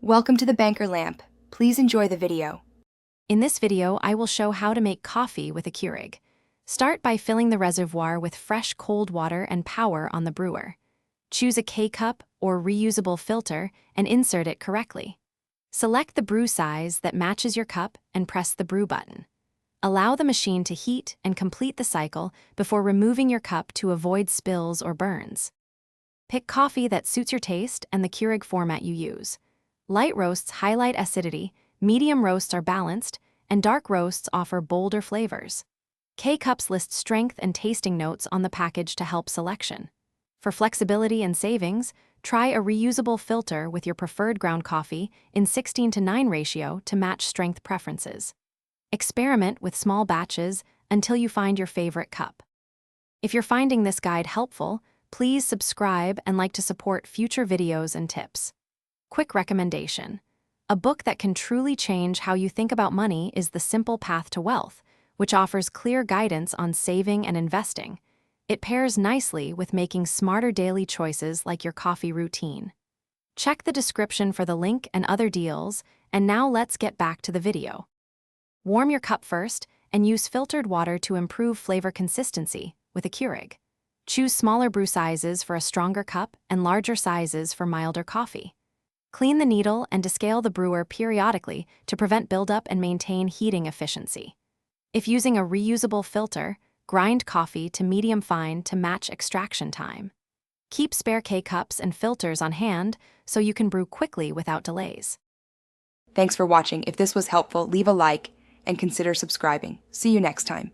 Welcome to the Banker Lamp. Please enjoy the video. In this video, I will show how to make coffee with a Keurig. Start by filling the reservoir with fresh cold water and power on the brewer. Choose a K-cup or reusable filter and insert it correctly. Select the brew size that matches your cup and press the brew button. Allow the machine to heat and complete the cycle before removing your cup to avoid spills or burns. Pick coffee that suits your taste and the Keurig format you use. Light roasts highlight acidity, medium roasts are balanced, and dark roasts offer bolder flavors. K-cups list strength and tasting notes on the package to help selection. For flexibility and savings, try a reusable filter with your preferred ground coffee in 16:9 ratio to match strength preferences. Experiment with small batches until you find your favorite cup. If you're finding this guide helpful, please subscribe and like to support future videos and tips. Quick recommendation. A book that can truly change how you think about money is The Simple Path to Wealth, which offers clear guidance on saving and investing. It pairs nicely with making smarter daily choices like your coffee routine. Check the description for the link and other deals, and now let's get back to the video. Warm your cup first and use filtered water to improve flavor consistency with a Keurig. Choose smaller brew sizes for a stronger cup and larger sizes for milder coffee. Clean the needle and descale the brewer periodically to prevent buildup and maintain heating efficiency. If using a reusable filter, grind coffee to medium fine to match extraction time. Keep spare K-cups and filters on hand so you can brew quickly without delays. Thanks for watching. If this was helpful, leave a like and consider subscribing. See you next time.